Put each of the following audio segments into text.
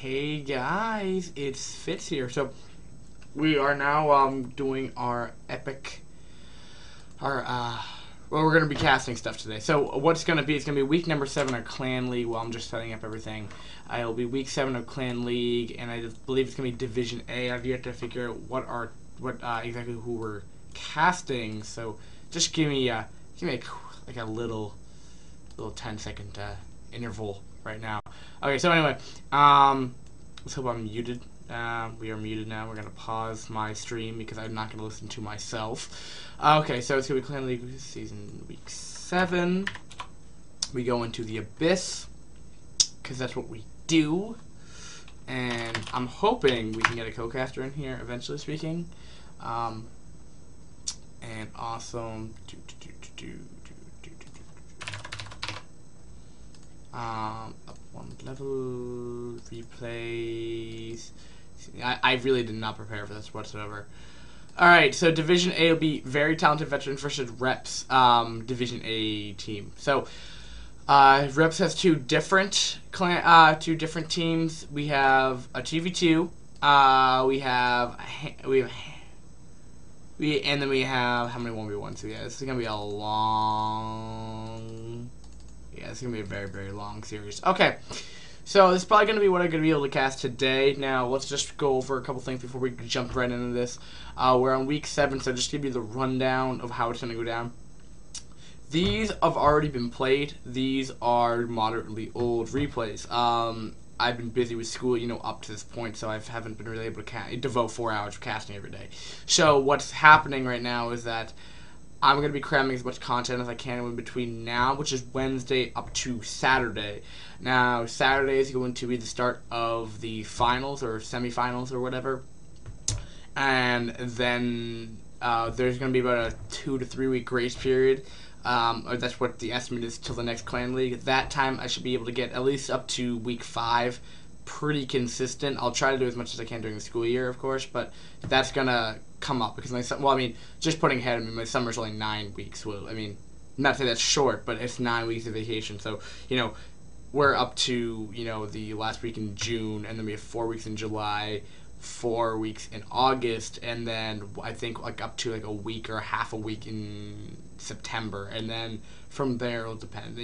Hey guys, it's Fitz here. So we are now doing our epic, well, we're gonna be casting stuff today. So what's gonna be? It's gonna be week number 7 of Clan League. While I'm just setting up everything, it'll be week 7 of Clan League, and I believe it's gonna be Division A. I've yet to figure out what exactly who we're casting. So just give me a little 10-second interval right now. Okay, so anyway, let's hope I'm muted. We are muted now. We're gonna pause my stream because I'm not gonna listen to myself. Okay, so it's gonna be Clan League season week 7. We go into the abyss because that's what we do, and I'm hoping we can get a co-caster in here eventually. Speaking, and awesome. Up 1 level, replays. I really did not prepare for this whatsoever. Alright, so Division A will be very talented veterans versus Reps, Division A team. So, Reps has two different teams. We have a 2v2, and then we have, how many 1v1s? So yeah, this is gonna be a long... Yeah, it's going to be a very, very long series. Okay, so this is probably going to be what I'm going to be able to cast today. Now, let's just go over a couple things before we jump right into this. We're on week 7, so just give you the rundown of how it's going to go down. These have already been played. These are moderately old replays. I've been busy with school, up to this point, so I haven't been really able to devote 4 hours for casting every day. So what's happening right now is that I'm going to be cramming as much content as I can in between now, which is Wednesday up to Saturday. Now, Saturday is going to be the start of the finals or semifinals or whatever. And then there's going to be about a 2 to 3 week grace period. Or that's what the estimate is till the next Clan League. At that time, I should be able to get at least up to week 5 pretty consistent. I'll try to do as much as I can during the school year, of course, but that's going to come up because just putting ahead, my summer's only 9 weeks. Well, not to say that's short, but it's 9 weeks of vacation. So, we're up to, the last week in June, and then we have 4 weeks in July, 4 weeks in August, and then I think up to a week or half a week in September, and then from there it'll depend.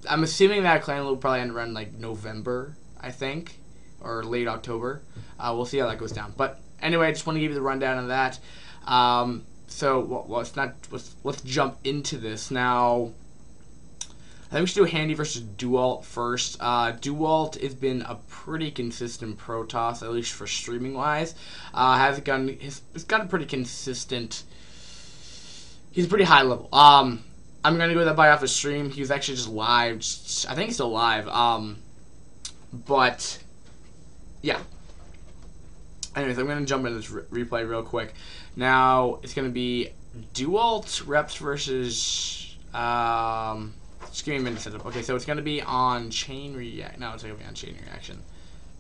I'm assuming that Clan will probably end around November, I think, or late October. We'll see how that goes down. But anyway, I just want to give you the rundown of that. Let's jump into this now. I think we should do Handy versus Dualt first. Dualt has been a pretty consistent pro toss, at least for streaming wise. It's got a pretty consistent. He's pretty high level. I'm gonna go with that by off the stream. He was actually just live. I think he's still live. But yeah. Anyways, I'm gonna jump into this replay real quick. Now it's gonna be Dualt Reps versus just give me a minute to set up. Okay, so it's gonna be on Chain React. No, it's gonna be on Chain Reaction.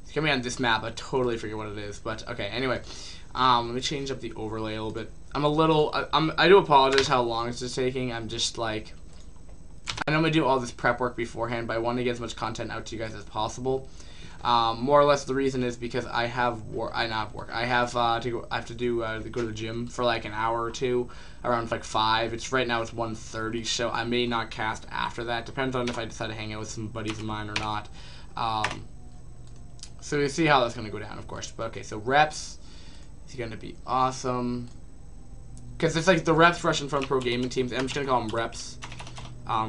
It's gonna be on this map. I totally forget what it is, but okay. Anyway, let me change up the overlay a little bit. I do apologize how long this is taking. I'm just I normally do all this prep work beforehand, but I want to get as much content out to you guys as possible. More or less, the reason is because I have work. I have to go. I have to go to the gym for an hour or two, around 5. Right now it's 1:30, so I may not cast after that. Depends on if I decide to hang out with some buddies of mine or not. So we'll see how that's gonna go down, of course. But okay, so Reps is gonna be awesome because it's the Reps Russian from pro gaming teams. I'm just gonna call them Reps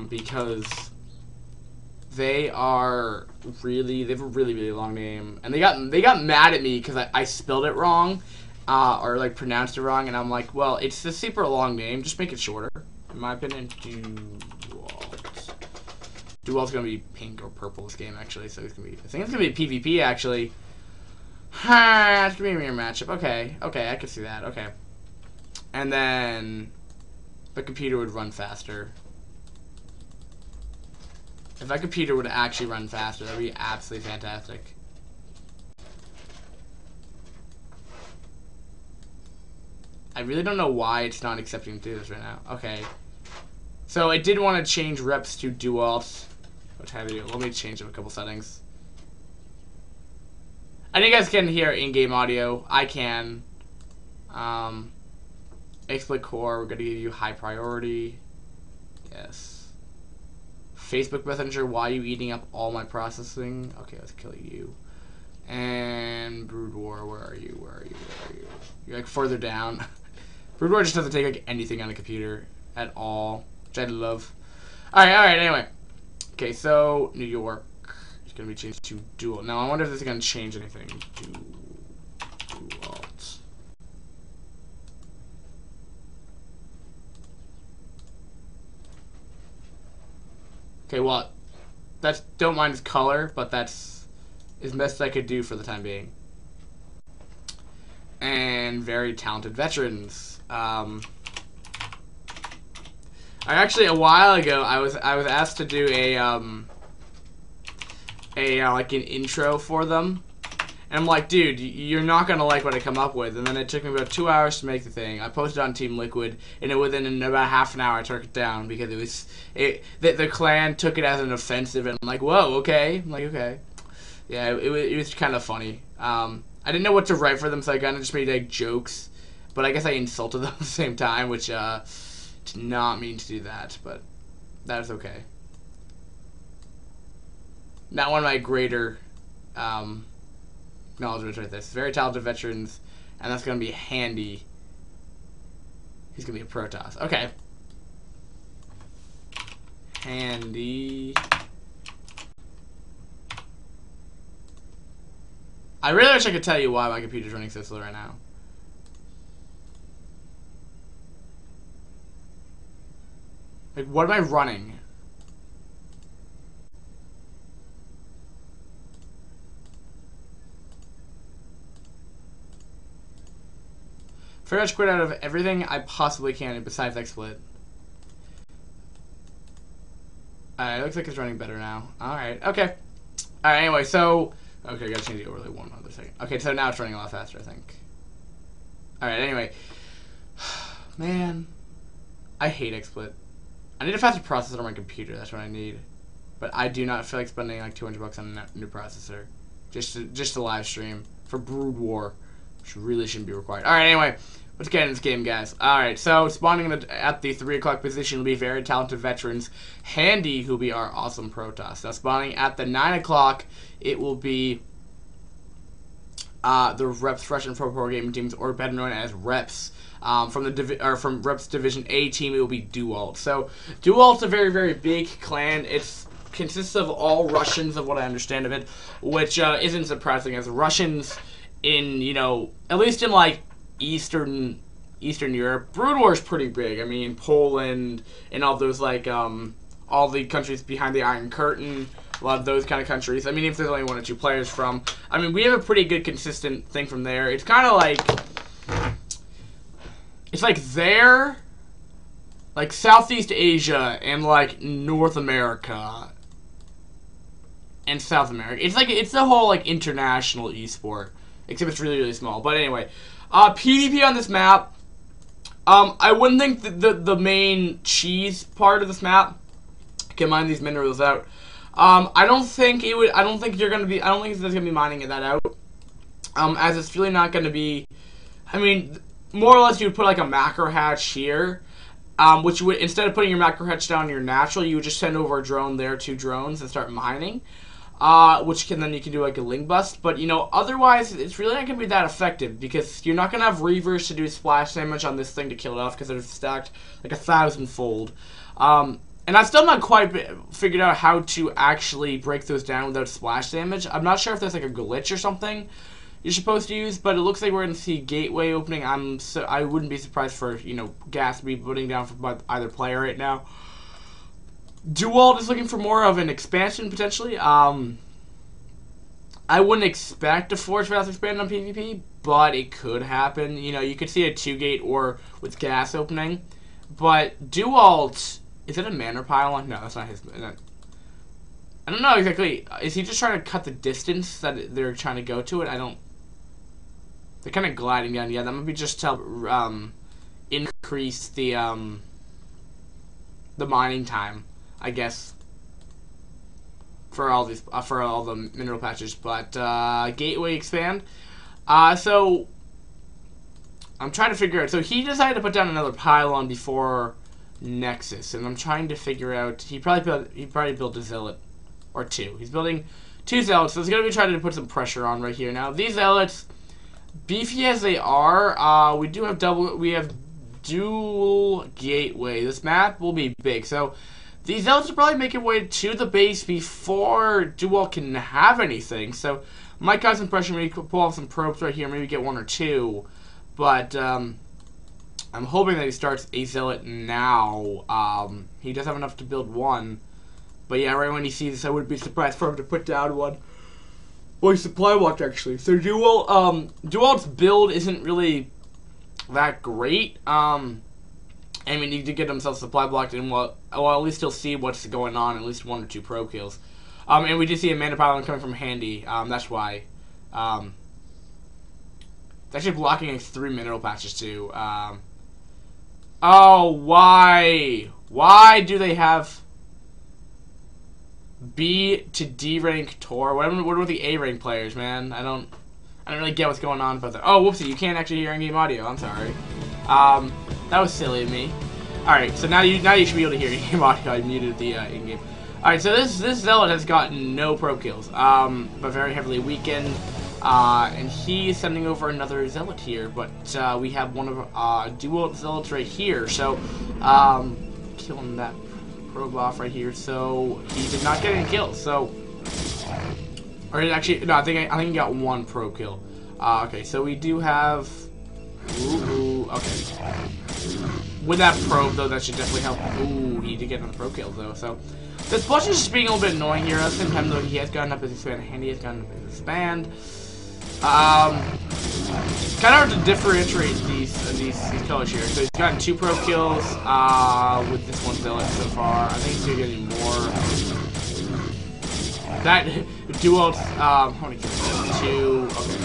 because they have a really, really long name, and they got mad at me because I spelled it wrong, or pronounced it wrong, and I'm like, well, it's a super long name, just make it shorter. In my opinion, Dualt's gonna be pink or purple this game actually, so I think it's gonna be a PvP actually. It's gonna be a mirror matchup. Okay, I can see that. Okay, and then the computer would run faster. If my computer would actually run faster, that would be absolutely fantastic. I really don't know why it's not accepting to do this right now. Okay. So I did want to change Reps to Dualt. What have you? Let me change up a couple settings. I know you guys can hear in-game audio. I can. XSplit Core, we're going to give you high priority. Yes. Facebook Messenger, why are you eating up all my processing? Okay, let's kill you. And Brood War, where are you? Where are you? Where are you? You're like further down. Brood War just doesn't take like anything on a computer at all, which I love. Alright, anyway. Okay, so New York is going to be changed to Dual. Now, I wonder if this is going to change anything. Dual. Okay, well, that's, don't mind his color, but that's as best I could do for the time being. And very talented veterans. I actually, a while ago, I was asked to do like an intro for them. And I'm like, dude, you're not going to like what I come up with. And then it took me about 2 hours to make the thing. I posted on Team Liquid, and within about half an hour I took it down because the clan took it as an offensive, and I'm like, whoa, okay. I'm like, okay. Yeah, it was kind of funny. I didn't know what to write for them, so I kind of just made like jokes. But I guess I insulted them at the same time, which did not mean to do that, but that was okay. Not one of my greater acknowledgements right there. Very talented veterans, and that's going to be Handy. He's going to be a Protoss. Okay. Handy. I really wish I could tell you why my computer's running so slow right now. Like, what am I running? Pretty much quit out of everything I possibly can besides XSplit. Alright, looks like it's running better now. Alright, okay. Alright, anyway, so... Okay, I gotta change the overlay one other second. Okay, so now it's running a lot faster, I think. Alright, anyway. Man. I hate XSplit. I need a faster processor on my computer, that's what I need. But I do not feel like spending like $200 on a new processor. Just to live stream for Brood War. Which really shouldn't be required. Alright, anyway. Let's get in this game, guys. Alright, so spawning at the 3 o'clock position will be very talented veterans. Handy, who'll be our awesome Protoss. Now, spawning at the 9 o'clock, it will be the Reps Russian Pro Gaming teams, or better known as Reps. From Reps Division A team, it will be Dualt. So, Dualt's a very, very big clan. It consists of all Russians, of what I understand of it, which isn't surprising, as Russians in, you know, at least in, like, Eastern Europe, Brood War is pretty big. I mean, Poland and all those, like, all the countries behind the Iron Curtain, a lot of those kind of countries. I mean, if there's only 1 or 2 players from, I mean, we have a pretty good consistent thing from there. It's kind of like, it's like there, like Southeast Asia and like North America and South America. It's like, it's the whole like international esport, except it's really, really small. But anyway, PvP on this map, I wouldn't think that the main cheese part of this map can mine these minerals out. I don't think there's gonna be mining that out. As it's really not gonna be, I mean, more or less you would put like a macro hatch here, which would, instead of putting your macro hatch down your natural, you would just send over a drone there, 2 drones, and start mining. Which then you can do like a link bust, but you know, otherwise it's really not gonna be that effective because you're not gonna have reavers to do splash damage on this thing to kill it off because they're stacked like 1,000-fold. And I've still not quite figured out how to actually break those down without splash damage. I'm not sure if there's like a glitch or something you're supposed to use, but it looks like we're gonna see gateway opening. I wouldn't be surprised for, you know, gas to be putting down for either player right now. Dualt is looking for more of an expansion, potentially. I wouldn't expect a Forge Pass expand on PvP, but it could happen. You know, you could see a 2-gate or with gas opening. But Dualt, is it a mana pylon? No, that's not his. I don't know exactly. Is he just trying to cut the distance that they're trying to go to it? I don't. They're kind of gliding down. Yeah, that might be just to increase the mining time, I guess, for all these for all the mineral patches. But gateway expand. So I'm trying to figure out. So he decided to put down another pylon before Nexus, and I'm trying to figure out. He probably built a zealot or two. He's building 2 zealots, so he's gonna be trying to put some pressure on right here. Now these zealots, beefy as they are, we have dual gateway. This map will be big, so these zealots will probably make their way to the base before Dual can have anything. So might cause some pressure, maybe pull off some probes right here, maybe get 1 or 2. But I'm hoping that he starts a zealot now. He does have enough to build 1. But yeah, right when he sees this, I wouldn't be surprised for him to put down 1. Well, he's supply blocked actually. So Dual's build isn't really that great. I mean, he did get himself supply blocked, and well, at least he'll see what's going on. At least 1 or 2 probe kills. And we did see a mana pylon coming from Handy. That's why. It's actually blocking like 3 mineral patches too. Oh, why? Why do they have B to D rank Tor? What are the A rank players, man? I don't really get what's going on about that. Oh, whoopsie! You can't actually hear in-game audio. I'm sorry. That was silly of me. All right, so now you should be able to hear in-game audio. I muted the in-game. All right, so this zealot has gotten no probe kills, but very heavily weakened. And he's sending over another zealot here, but we have one of dual zealots right here. So killing that probe off right here. So he did not get any kills. So, or actually, no, I think he got 1 probe kill. Okay, so we do have. Okay. With that probe though, that should definitely help. Ooh, he did get another probe kill though. So this push is just being a little bit annoying here. At the same time though, he has gotten up his expand. Handy has gotten up his expand. Kind of hard to differentiate these colors here. So he's gotten 2 probe kills with this 1 zealot so far. I think he's getting more. That duo. How many kills? 2. Okay.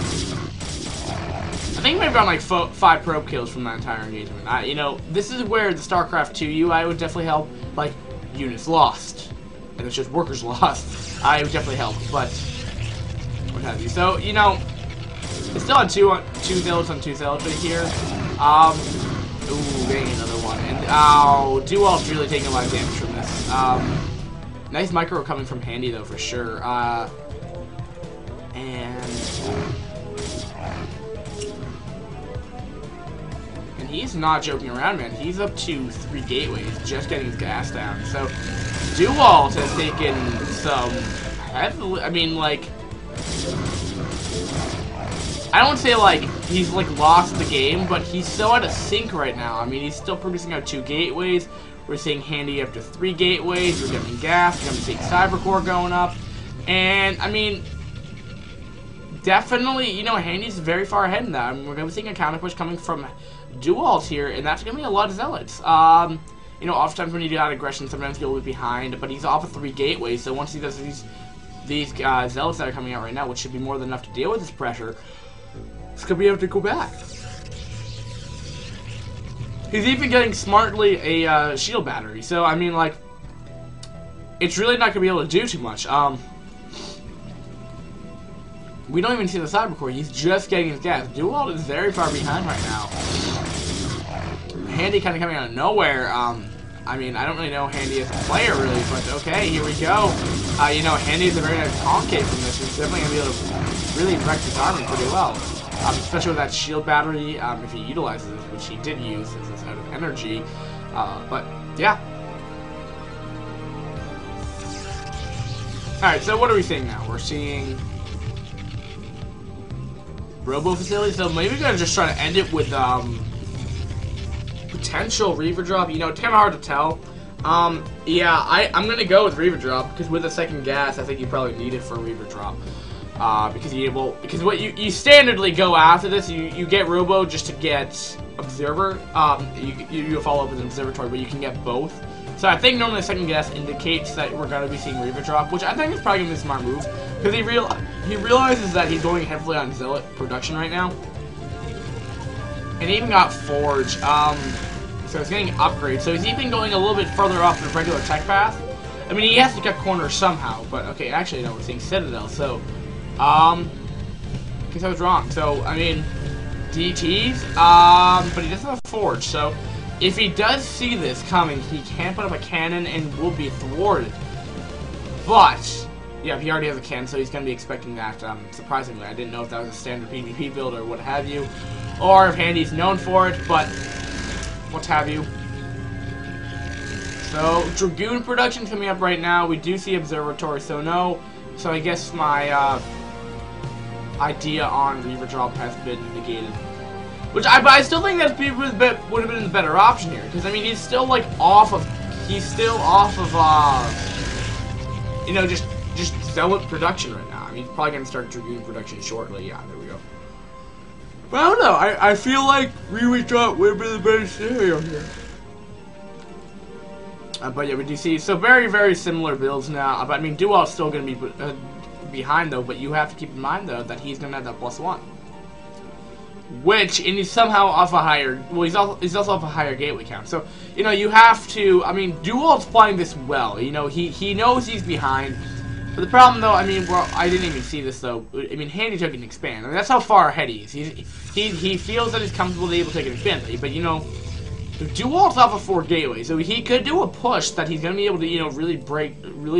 I think maybe around like 5 probe kills from that entire engagement. You know, this is where the StarCraft 2 UI would definitely help. Like, units lost, and it's just workers lost. It would definitely help, but what have you. So, you know, it's still on 2 zealots on 2 zealots right here. Ooh, getting another one. And Dual's really taking a lot of damage from this. Nice micro coming from Handy though, for sure. And he's not joking around, man. He's up to 3 gateways, just getting his gas down. So Dual has taken some heavily. I mean, like, I don't say like he's like lost the game, but he's so out of sync right now. I mean, he's still producing out 2 gateways. We're seeing Handy up to 3 gateways. We're getting gas. We're going to see Cyber Core going up, and I mean, definitely, you know, Handy's very far ahead in that. I mean, we're going to be seeing a counter push coming from Duals here, and that's going to be a lot of zealots. You know, oftentimes when you do that aggression, sometimes you'll be behind, but he's off of 3 gateways, so once he does these zealots that are coming out right now, which should be more than enough to deal with this pressure, he's going to be able to go back. He's even getting smartly a shield battery, so I mean, like, it's really not going to be able to do too much. We don't even see the Cyber Core. He's just getting his gas. Dual is very far behind right now. Handy kind of coming out of nowhere. I mean, I don't really know Handy as a player, really, but okay, here we go. You know, Handy is a very nice concave from this. He's definitely going to be able to really wreck this army pretty well. Especially with that shield battery, if he utilizes it, which he did use as it's out of energy. But, yeah. Alright, so what are we seeing now? We're seeing Robo Facility, so maybe we're going to just try to end it with potential Reaver Drop. You know, it's kind of hard to tell. Yeah, I'm going to go with Reaver Drop, because with a second gas, I think you probably need it for a Reaver Drop. Because what you standardly go after this, you get Robo just to get Observer. You follow up with an Observatory, but you can get both. So I think normally the second gas indicates that we're going to be seeing Reaver Drop, which I think is probably going to be a smart move, because he realizes that he's going heavily on Zealot production right now. And he even got Forge, so he's getting upgrades. So he's even going a little bit further off the regular tech path. I mean, he has to cut corners somehow, but okay, actually, no, we're seeing Citadel, so, guess I was wrong. So, I mean, DTs, but he doesn't have a forge, so if he does see this coming, he can put up a cannon and will be thwarted. But, yeah, he already has a cannon, so he's going to be expecting that, surprisingly. I didn't know if that was a standard PvP build or what have you, or if Handy's known for it, but what have you. So, Dragoon production coming up right now. We do see Observatory, so no. So I guess my idea on Reaver Drop has been negated. But I still think that would have been the better option here. Because, I mean, he's still, like, off of, you know, just Zealot production right now. I mean, he's probably going to start Dragoon production shortly. Yeah, there we go. But I don't know. I feel like Reaver Drop would have been the better scenario here. But yeah, we do see, so very, very similar builds now. But I mean, Dual's still going to be behind, though. But you have to keep in mind, though, that he's going to have that +1. Which, and he's somehow off a higher, well, he's also off a higher gateway count. So, you know, you have to, I mean, Dual's playing this well. You know, he knows he's behind. But the problem, though, I mean, well, I didn't even see this, though. I mean, Handy took an expand. I mean, that's how far ahead he is. He feels that he's comfortable able to take an expand. But, you know, Dual's off of 4 gateway, so he could do a push that he's going to be able to, you know, really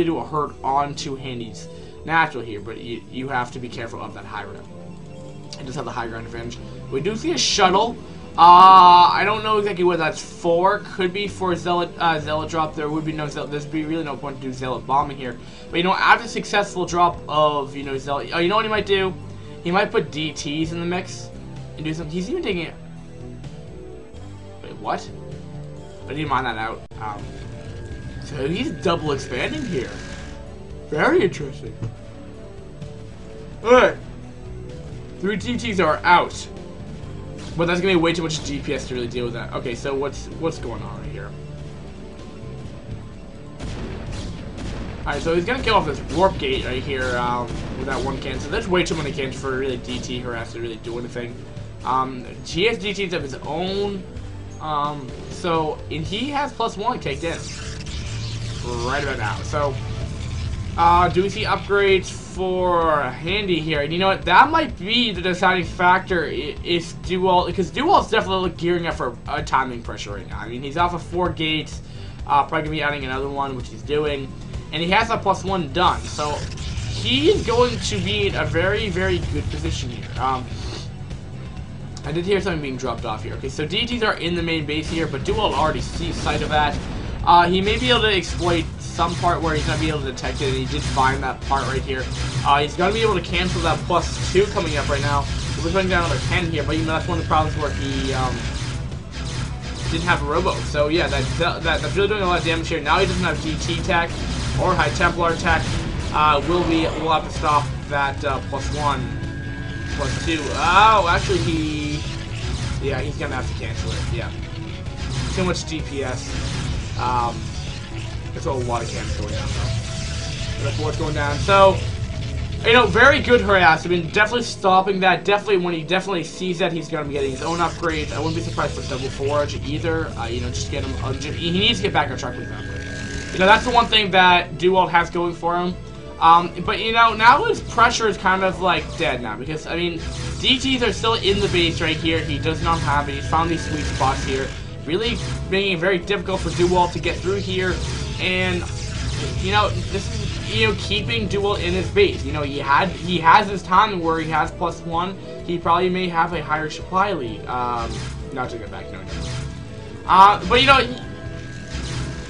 do a hurt onto Handy's natural here, but you have to be careful of that high ground. It does have the high ground advantage. We do see a shuttle. I don't know exactly what that's for. Could be for Zealot drop. There would be no Zealot. There's really no point to do Zealot bombing here. But, you know, after successful drop of, you know, Zealot, you know what he might do? He might put DTs in the mix and do something. He's even taking it. What? I need to mine that out. So he's double expanding here. Very interesting. Alright. 3 DTs are out. But that's gonna be way too much DPS to really deal with that. Okay, so what's going on right here? Alright, so he's gonna kill off this warp gate right here with that 1 cannon. So there's way too many cannons for really DT harass to really do anything. He has DTs of his own. And he has +1 kicked in right about now. So, do we see upgrades for Handy here? And you know what? That might be the deciding factor if Dual, because Dual's definitely gearing up for a timing pressure right now. I mean, he's off of 4 gates, probably gonna be adding another one, which he's doing, and he has that +1 done. So, he's going to be in a very, very good position here. I did hear something being dropped off here. Okay, so DTs are in the main base here, but Dual already sees sight of that. He may be able to exploit some part where he's going to be able to detect it, and he did find that part right here. He's going to be able to cancel that +2 coming up right now. We're putting down another 10 here, but you know, that's one of the problems where he didn't have a robo. So yeah, that's really doing a lot of damage here. Now he doesn't have DT tech or High Templar tech. We'll have to stop that +1. +2. Oh, actually yeah, he's gonna have to cancel it. Yeah, too much DPS. There's a lot of cannons going down though. The 4's going down. So, you know, very good harass. I mean, definitely stopping that. Definitely when he definitely sees that, he's gonna be getting his own upgrades. I wouldn't be surprised for double forge either. You know, just get him. He needs to get back on track with that upgrade. You know, that's the one thing that Dual has going for him. But, you know, now his pressure is kind of, like, dead now. Because, I mean, DTs are still in the base right here. He does not have it. He's found these sweet spots here. Really making it very difficult for Dual to get through here. And, you know, this is, you know, keeping Dual in his base. You know, he has his time where he has +1. He probably may have a higher supply lead. Not to get back, no. But, you know,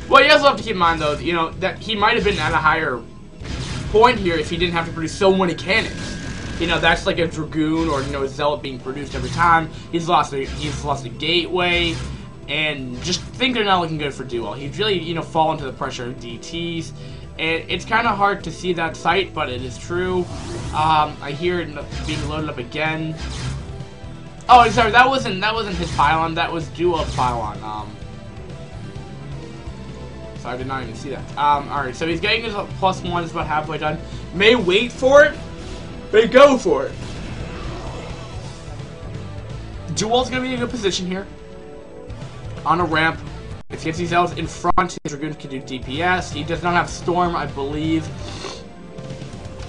well, you also have to keep in mind, though, you know, that he might have been at a higher point here if he didn't have to produce so many cannons. You know, that's like a Dragoon or, you know, a Zealot being produced every time. He's lost a gateway, and just things are not looking good for Dual. He's really, you know, fallen to the pressure of DTs, and it's kind of hard to see that sight, but it is true. I hear it being loaded up again. Oh, sorry, that wasn't his pylon. That was Dual's pylon. So I did not even see that. Alright, so he's getting his +1, is about halfway done. May wait for it, may go for it. Dual's gonna be in a good position here. On a ramp. If he gets these elves in front, his Dragoons can do DPS. He does not have Storm, I believe.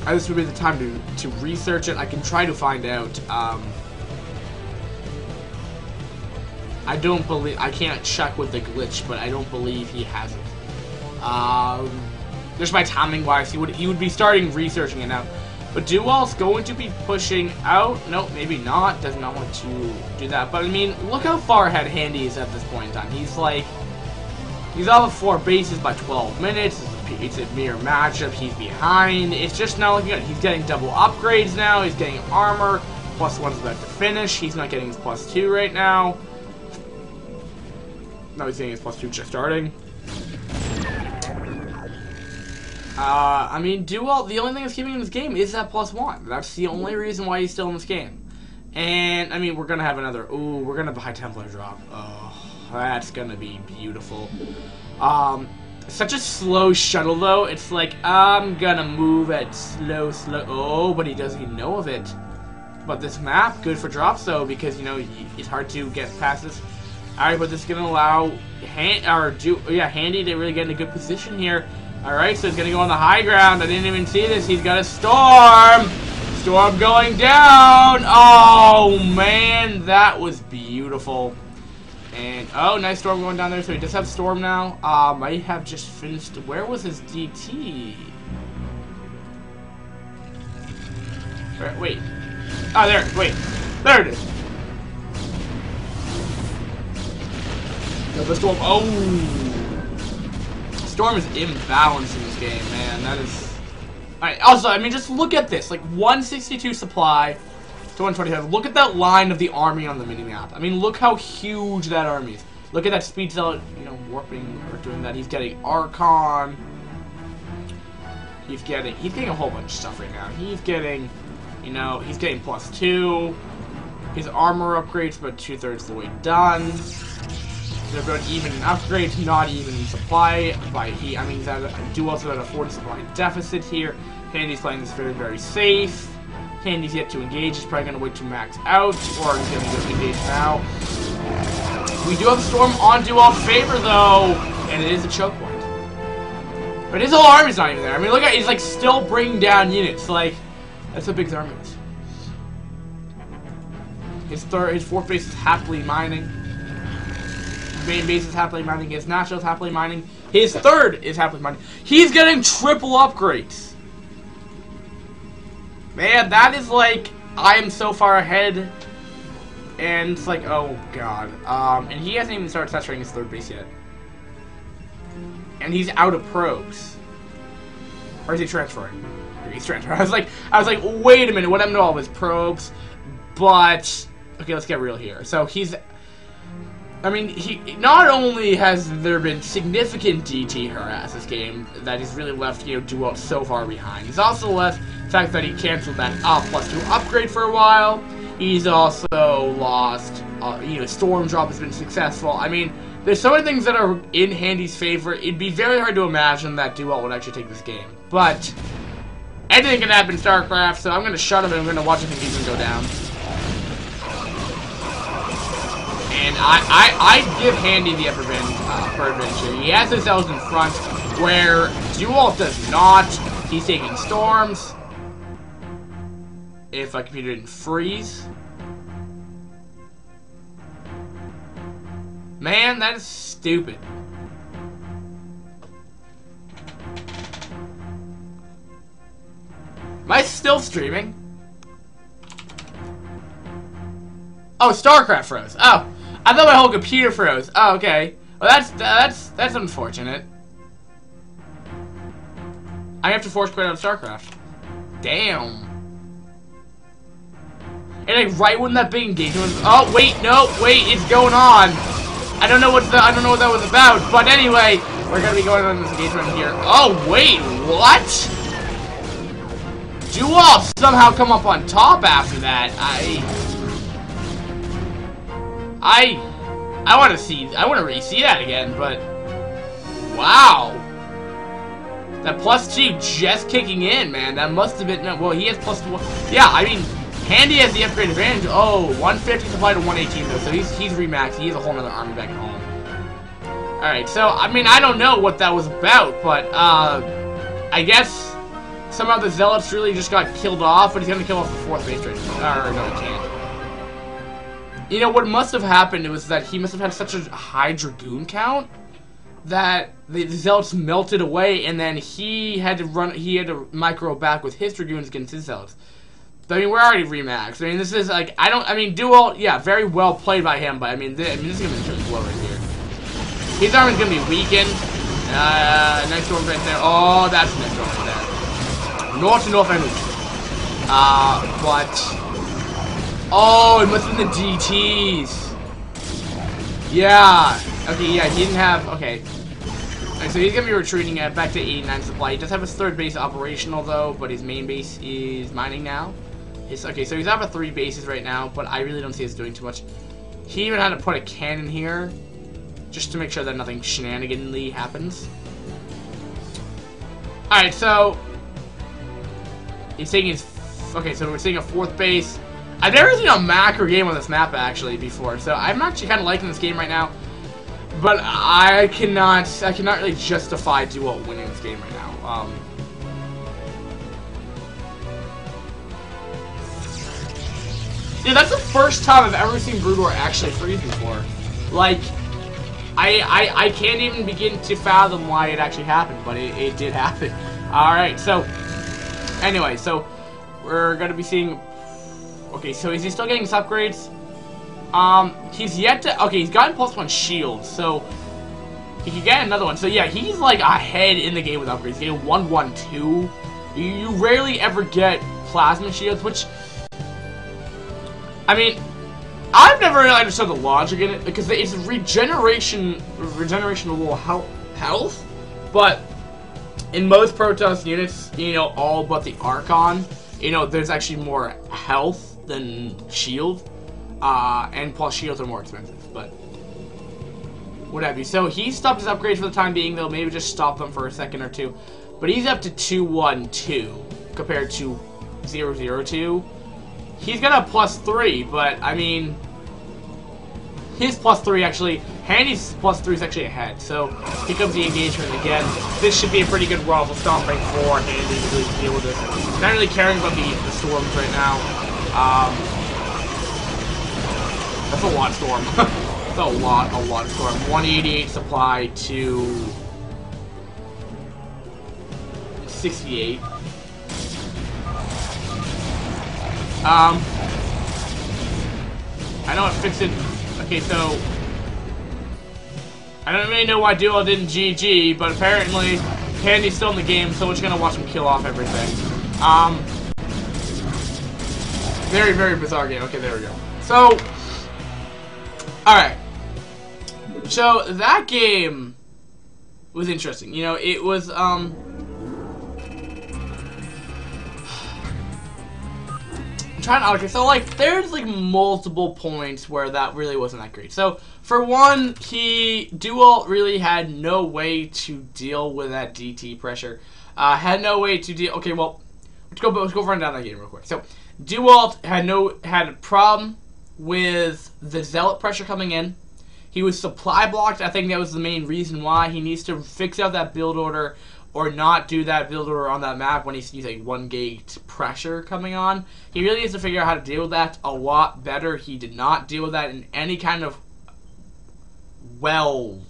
This would be the time to research it. I can try to find out. I don't believe, I can't check with the glitch, but I don't believe he has it. Just by timing wise, he would be starting researching it now. But Dual's going to be pushing out. Nope, maybe not. Does not want to do that. But I mean, look how far ahead Handy is at this point in time. He's like, he's off of 4 bases by 12 minutes. It's a mirror matchup. He's behind. It's just not looking good. He's getting double upgrades now. He's getting armor. +1's about to finish. He's not getting his +2 right now. No, he's getting his +2 just starting. I mean, Dual, the only thing that's keeping him in this game is that +1. That's the only reason why he's still in this game. And, I mean, we're gonna have another, ooh, we're gonna have a high Templar drop. Oh, that's gonna be beautiful. Such a slow shuttle, though. It's like, I'm gonna move at slow. Oh, but he doesn't even know of it. But this map, good for drops, though, because, you know, it's hard to get past this. Alright, but this is gonna allow Handy to really get in a good position here. Alright, so he's gonna go on the high ground. I didn't even see this. He's got a Storm! Storm going down! Oh, man, that was beautiful. And, oh, nice Storm going down there. So he does have Storm now. Might have just finished. Where was his DT? Wait. Oh, there. Wait. There it is. No, the Storm. Oh. Storm is imbalanced in this game, man. That is... Alright, also, I mean, just look at this. Like, 162 supply to 125. Look at that line of the army on the minimap. I mean, look how huge that army is. Look at that speed zealot, you know, warping or doing that. He's getting Archon. He's getting a whole bunch of stuff right now. He's getting, you know, he's getting +2. His armor upgrades about 2/3 of the way done. They're about even in upgrades, not even in supply. I mean, he's at Dual's at a 40 supply deficit here. Handy's playing this very, very safe. Handy's yet to engage. He's probably going to wait to max out, or he's going to just engage now. We do have a Storm on Dual's favor, though, and it is a choke point. But his whole army's not even there. I mean, look at, he's like still bringing down units. Like, that's how big his army is. His 4th base is happily mining. Main base is happily mining. His natural is happily mining. His 3rd is happily mining. He's getting triple upgrades. Man, that is like, I am so far ahead. And it's like, oh god. And he hasn't even started saturating his 3rd base yet. And he's out of probes. Or is he transferring? He's transferring. I was like, wait a minute, what happened to all of his probes? But okay, let's get real here. So he's, I mean, he not only has there been significant DT harass this game that he's really left, you know, Dual so far behind. He's also left the fact that he canceled that +2 upgrade for a while. He's also lost, you know, Storm Drop has been successful. I mean, there's so many things that are in Handy's favor. It'd be very hard to imagine that Dual would actually take this game. But anything can happen in StarCraft, so I'm going to shut him and I'm going to watch if he's going to go down. And I give Handy the upper advantage here. He has his elves in front, where Dual does not. He's taking Storms. If my computer didn't freeze. Man, that is stupid. Am I still streaming? Oh, StarCraft froze. Oh, I thought my whole computer froze. Oh, okay. Well, that's unfortunate. I have to force quit out of StarCraft. Damn. And like right when that big engagement was, oh wait, no, wait, it's going on. I don't know what that was about, but anyway, we're gonna be going on this engagement here. Oh wait, what? Dual somehow come up on top after that. I want to really see that again, but wow. That +2 just kicking in, man. That must have been, no, well, he has +1. Yeah, I mean, Handy has the upgrade advantage. Oh, 150 supply to 118 though, so he's remaxed. He has a whole nother army back at home. Alright, so, I mean, I don't know what that was about, but, I guess somehow the Zealots really just got killed off, but he's gonna kill off the 4th base right now. Or, no, he can't. You know, what must have happened was that he must have had such a high Dragoon count that the Zealots melted away, and then he had to micro back with his Dragoons against his Zealots. I mean, we're already remaxed. I mean, this is like, Duel, yeah, very well played by him, but I mean, this is gonna be really low right here. His armor's gonna be weakened. Next storm right there. Oh, that's next storm right there. North to north enemy. But oh, it must have been the DTs. Yeah. Okay, yeah, he didn't have. Okay. So he's gonna be retreating back to 89 supply. He does have his 3rd base operational though, but his main base is mining now. Okay, so he's up at 3 bases right now, but I really don't see us doing too much. He even had to put a cannon here, just to make sure that nothing shenaniganly happens. Alright, so he's taking his. Okay, so we're seeing a 4th base. I've never seen a macro game on this map actually before, so I'm actually kind of liking this game right now. But I cannot really justify Duo winning this game right now. Yeah, that's the first time I've ever seen Broodor actually freeze before. Like, I can't even begin to fathom why it actually happened, but it did happen. Alright, so, anyway, so, we're gonna be seeing, okay, so is he still getting his upgrades? He's yet to, okay, he's gotten +1 shield, so, he could get another one. So yeah, he's like ahead in the game with upgrades. He's getting 1-1-2. You rarely ever get plasma shields, which, I mean, I've never really understood the logic in it, because it's regenerational health, but in most Protoss units, you know, all but the Archon, you know, there's actually more health than shield, and plus shields are more expensive, but what have you. So he stopped his upgrades for the time being, though. Maybe just stop them for a second or two, but he's up to 2-1-2 compared to 0-0-2. He's got a +3, but I mean, his +3 actually, Handy's +3 is actually ahead. So here comes the engagement again. This should be a pretty good Waffle Stomping for Handy to really deal with this. Not really caring about the storms right now. That's a lot of storm. That's a lot of storm. 188 supply to 68. I know it fixed it. Okay, so I don't really know why Duo didn't GG, but apparently Handy's still in the game, so we're just gonna watch him kill off everything. Very, very bizarre game. Okay, there we go. So, alright. So, that game was interesting. You know, it was, okay, so, like, there's, like, multiple points where that really wasn't that great. So, for one, Duo really had no way to deal with that DT pressure. Had no way to deal, okay, well, let's go run down that game real quick. So, Duo had a problem with the Zealot pressure coming in. He was supply blocked. I think that was the main reason why. He needs to fix out that build order, or not do that build order on that map when he's using 1 gate pressure coming on. He really needs to figure out how to deal with that a lot better. He did not deal with that in any kind of, well,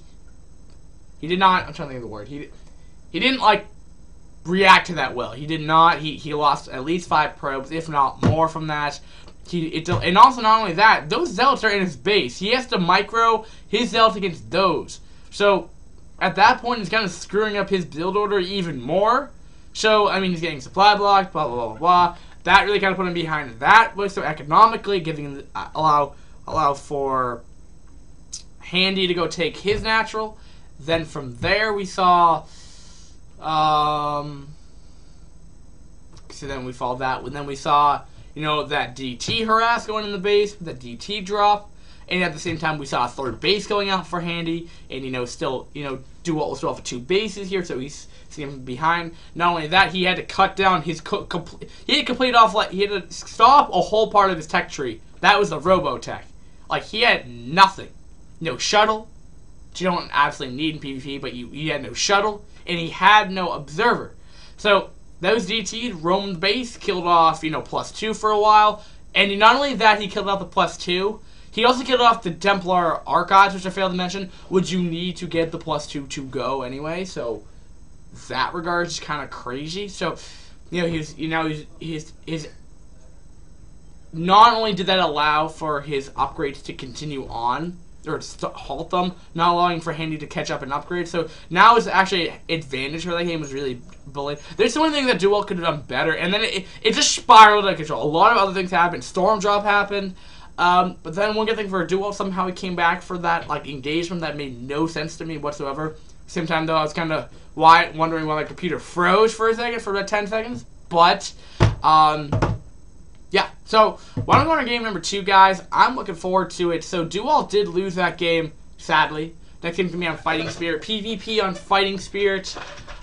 he did not, I'm trying to think of the word, he didn't, like, react to that well. He did not, he lost at least 5 probes, if not more from that. And also, not only that, those Zealots are in his base. He has to micro his Zealots against those. So, at that point, he's kind of screwing up his build order even more. So, I mean, he's getting supply blocked, blah, blah, blah, blah. That really kind of put him behind that. But so economically, giving allow for Handy to go take his natural. Then from there, we saw, so then we followed that. And then we saw, you know, that DT harass going in the base, that DT drop. And at the same time, we saw a 3rd base going out for Handy, and, you know, still, you know, Duo was still off of 2 bases here, so he's seeing behind. Not only that, he had to cut down his he had to stop a whole part of his tech tree. That was the Robo Tech. Like, he had nothing. No shuttle, you don't absolutely need in PvP, but he had no shuttle, and he had no observer. So those DTs roamed the base, killed off, +2 for a while, and not only that, he killed off the +2, he also killed off the Templar Archives, which I failed to mention, which you need to get the +2 to go anyway, so that regard is kind of crazy. So, he's not only did that allow for his upgrades to continue on, or to halt them, not allowing for Handy to catch up and upgrade. So now is actually an advantage for that game was really bullied. There's one thing that Duel could have done better, and then it just spiraled out of control. A lot of other things happened. Storm Drop happened, but then one good thing for Duel, somehow he came back for that engagement that made no sense to me whatsoever. Same time though, I was kind of wondering why my computer froze for a second, for about 10 seconds. But yeah, so why don't we go on to game number 2, guys? I'm looking forward to it. So Duel did lose that game, sadly. Next game's gonna be on Fighting Spirit. PvP on Fighting Spirit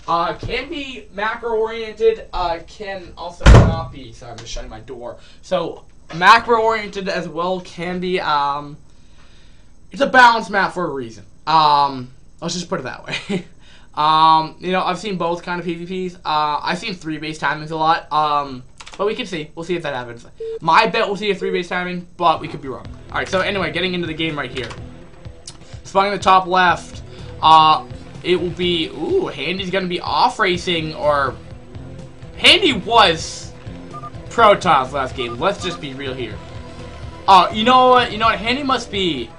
can be macro-oriented, can also not be. Sorry, I'm just shutting my door. So macro-oriented as well can be. It's a balanced map for a reason. Let's just put it that way. I've seen both kind of PvPs. I've seen 3 base timings a lot. But we can see. We'll see if that happens. My bet we'll see a 3 base timing, but we could be wrong. Alright, so anyway, getting into the game right here. Spawning in the top left, it will be... Ooh, Handy's going to be off-racing, or... Handy was Proton's last game. Let's just be real here. You know what? Handy must be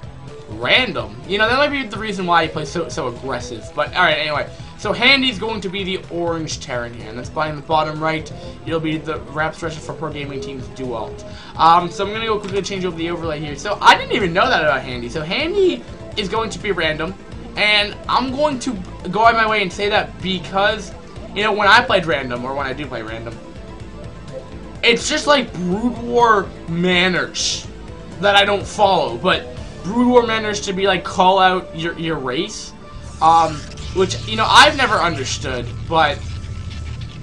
random. That might be the reason why he plays so aggressive. But, alright, anyway. So Handy's going to be the orange Terran here, and that's behind the bottom right. It'll be the rap stretcher for pro gaming teams Duel. So I'm gonna go quickly change over the overlay here. So I didn't even know that about Handy. So Handy is going to be random, and I'm going to go out of my way and say that because when I played random, or when I do play random, it's just like Brood War manners that I don't follow. But Brood War manners to be like call out your race. Which, I've never understood, but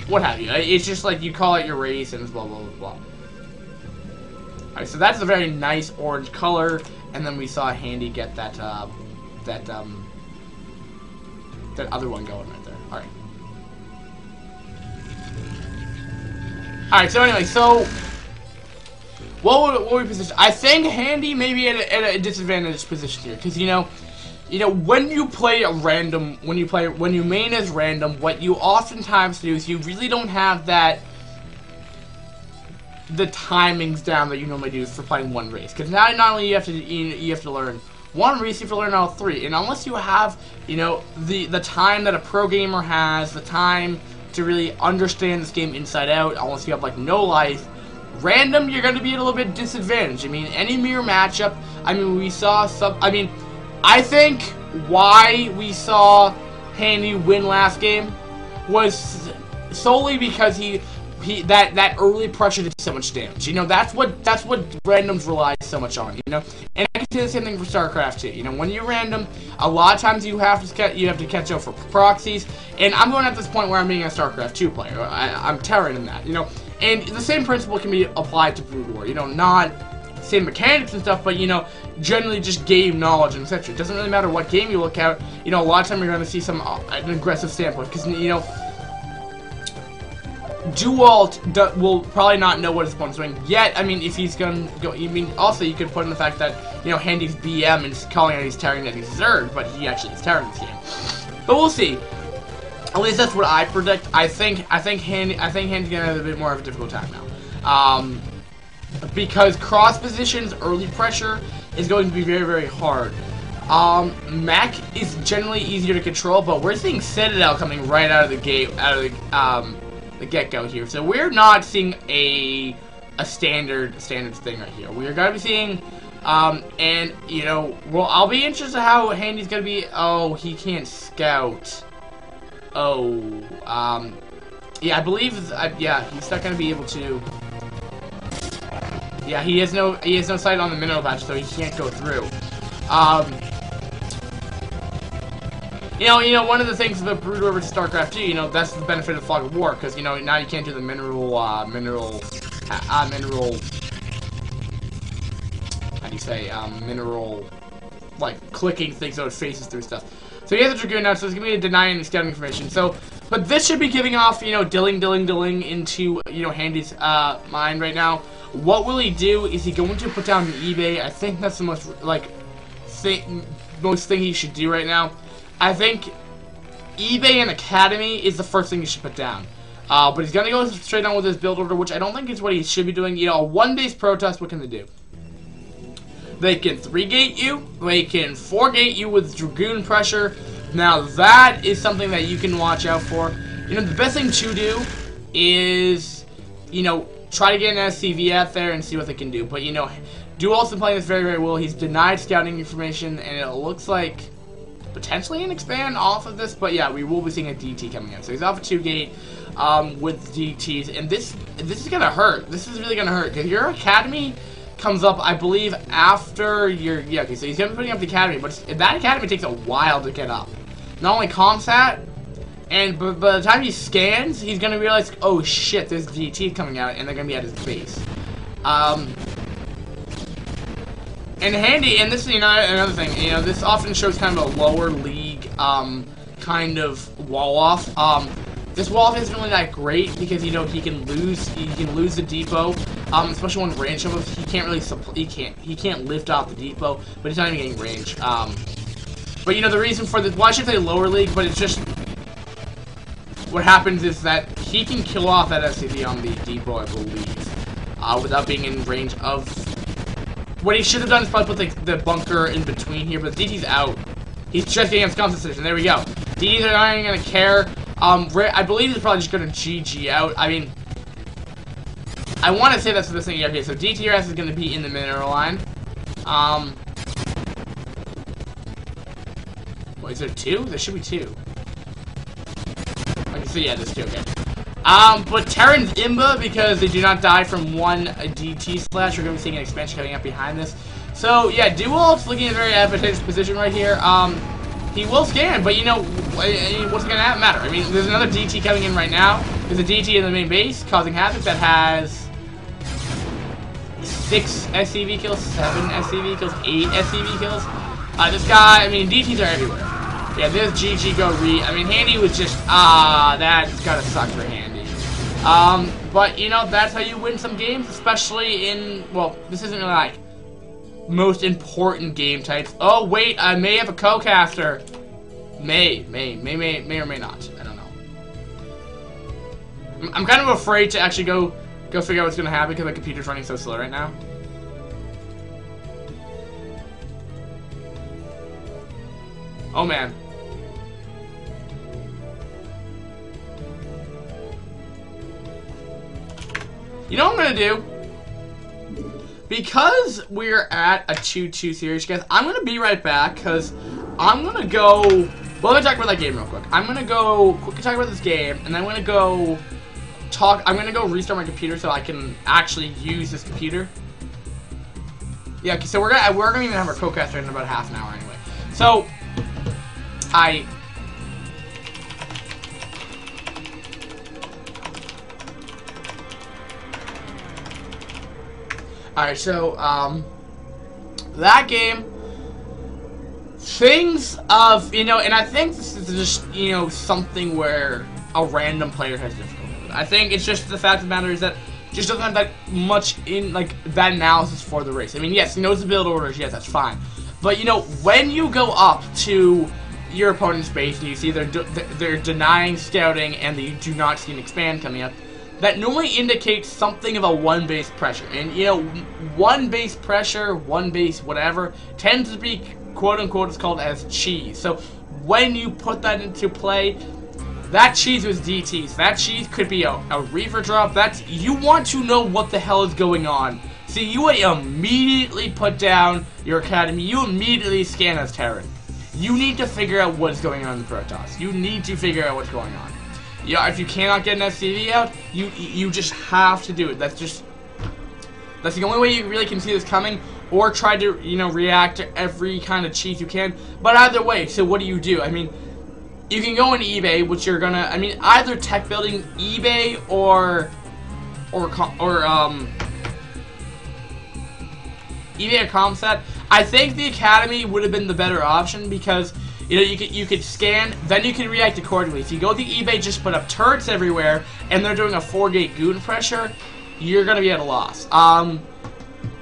what have you. It's just like you call out your race and blah, blah, blah, blah. Alright, so that's a very nice orange color, and then we saw Handy get that other one going right there. Alright. Alright, so anyway, so what would we position? I think Handy may be at a disadvantaged position here, because, when you play a random, when you main as random, what you oftentimes do is you really don't have the timings down that you normally do for playing one race. Because now not only you have to learn one race, you have to learn all 3. And unless you have, the time that a pro gamer has, the time to really understand this game inside out, unless you have like no life, random, you're going to be a little bit disadvantaged. Any mirror matchup, we saw some, I think why we saw Handy win last game was solely because that early pressure did so much damage. That's what randoms rely so much on. And I can say the same thing for StarCraft too. When you random, a lot of times you have to catch up for proxies. And I'm going at this point where I'm being a StarCraft 2 player. I'm Terran in that. And the same principle can be applied to Brood War. Not same mechanics and stuff, but generally just game knowledge and etc. It doesn't really matter what game you look at. A lot of time you're going to see an aggressive standpoint because Duel will probably not know what his opponent's doing yet. If he's going to go, also you could put in the fact that Handy's BM and calling out he's Terran that he's Zerg, but he actually is Terran this game. But we'll see. At least that's what I predict. I think Handy's gonna have a bit more of a difficult time now. Because cross positions, early pressure is going to be very, very hard. Mech is generally easier to control, but we're seeing Citadel coming right out of the gate, the get-go here. So we're not seeing a standard thing right here. We're gonna be seeing, and I'll be interested how Handy's gonna be. Oh, he can't scout. Oh, yeah, I believe, yeah, he's not gonna be able to. Yeah, he has no sight on the mineral patch, so he can't go through. One of the things about Brood War versus StarCraft 2, that's the benefit of Fog of War, because now you can't do the mineral. How do you say mineral? like clicking things so it faces through stuff. So he has a Dragoon now, so it's gonna be a denying and scouting information. So, but this should be giving off, you know, dilling into, you know, Handy's mind right now. What will he do? Is he going to put down an eBay? I think that's the most like most thing he should do right now. I think eBay and Academy is the first thing he should put down. But he's gonna go straight on with his build order, which I don't think is what he should be doing. You know, a 1-base protest. What can they do? They can 3-gate you. They can 4-gate you with Dragoon pressure. Now that is something that you can watch out for. You know, the best thing to do is, you know, try to get an SCV out there and see what they can do. But, you know, Duel's been playing this very, very well. He's denied scouting information, and it looks like potentially an expand off of this. But, yeah, we will be seeing a DT coming in. So he's off a 2-gate with DTs. And this is going to hurt. This is really going to hurt. Because your Academy comes up, I believe, after your... Yeah, okay, so he's going to be putting up the Academy. But that Academy takes a while to get up. Not only Comsat... And by the time he scans, he's gonna realize, oh shit, there's DT coming out, and they're gonna be at his base. And Handy, and this is another thing, you know, this often shows kind of a lower league, kind of wall off. This wall off isn't really that great because, you know, he can lose the depot, especially when range of he can't really he can't lift off the depot, but he's not even getting range. But you know, the reason for this, well, I should say lower league, but it's just. What happens is that he can kill off that SCV on the depot, I believe, without being in range of... What he should have done is probably put the bunker in between here, but the DT's out. He's just getting his concentration. There we go. DTs are not even going to care. I believe he's probably just going to GG out. I mean, I want to say that's the thing. Okay, so DTRS is going to be in the mineral line. Wait, is there 2? There should be 2. So yeah, there's 2, okay. But Terran's Imba, because they do not die from one DT slash, we're going to be seeing an expansion coming up behind this. So yeah, Duel's looking at a very advantageous position right here. He will scan, but you know, what's going to matter? I mean, there's another DT coming in right now. There's a DT in the main base, causing havoc, that has 6 SCV kills, 7 SCV kills, 8 SCV kills. This guy, I mean, DTs are everywhere. Yeah, this GG go re. I mean, Handy was just, that's gotta suck for Handy. But, you know, that's how you win some games, especially in, well, this isn't really, like, most important game types. Oh, wait, I may have a co-caster. May or may not. I don't know. I'm kind of afraid to actually go figure out what's gonna happen because my computer's running so slow right now. Oh, man. You know what I'm going to do? Because we're at a 2-2 series, guys, I'm going to be right back, because I'm going to go... Well, let me talk about that game real quick. I'm going to go quickly talk about this game, and then I'm going to go talk... I'm going to go restart my computer so I can actually use this computer. Yeah, okay, so we're going to even have our co-caster in about half an hour anyway. So, Alright, so, that game, things of, you know, and I think this is just, you know, something where a random player has difficulty with. I think it's just the fact of the matter is that just doesn't have that much in, like, that analysis for the race. I mean, yes, he knows the build orders, yes, that's fine. But, you know, when you go up to your opponent's base and you see they're denying scouting and you do not see an expand coming up, that normally indicates something of a 1-base pressure. And, you know, 1-base pressure, 1-base whatever, tends to be, quote-unquote, it's called as cheese. So, when you put that into play, that cheese was DTs. That cheese could be a reaver drop. You want to know what the hell is going on. See, you immediately put down your Academy. You immediately scan as Terran. You need to figure out what's going on in the Protoss. You need to figure out what's going on. Yeah, if you cannot get an SCV out, you just have to do it. That's the only way you really can see this coming, or try to, you know, react to every kind of cheat you can. But either way, so what do? I mean, you can go on eBay, which you're gonna, I mean, either tech building eBay or eBay or Comsat. I think the Academy would have been the better option because, you know, you could scan, then you can react accordingly. If you go the eBay, just put up turrets everywhere, and they're doing a 4-gate goon pressure, you're gonna be at a loss.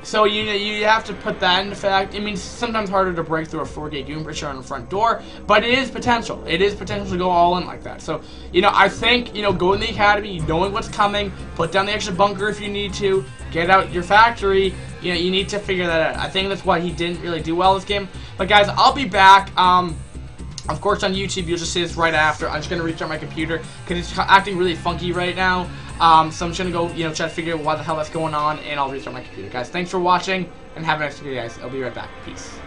So you have to put that into fact. I mean, it's sometimes harder to break through a 4-gate goon pressure on the front door, but it is potential. It is potential to go all in like that. So, you know, I think, you know, go in the Academy, knowing what's coming, put down the extra bunker if you need to, get out your factory. You know, you need to figure that out. I think that's why he didn't really do well this game. But guys, I'll be back. Of course, on YouTube, you'll just see this right after. I'm just going to restart my computer because it's acting really funky right now. So I'm just going to go, you know, try to figure out why the hell that's going on, and I'll restart my computer. Guys, thanks for watching, and have a nice video, guys. I'll be right back. Peace.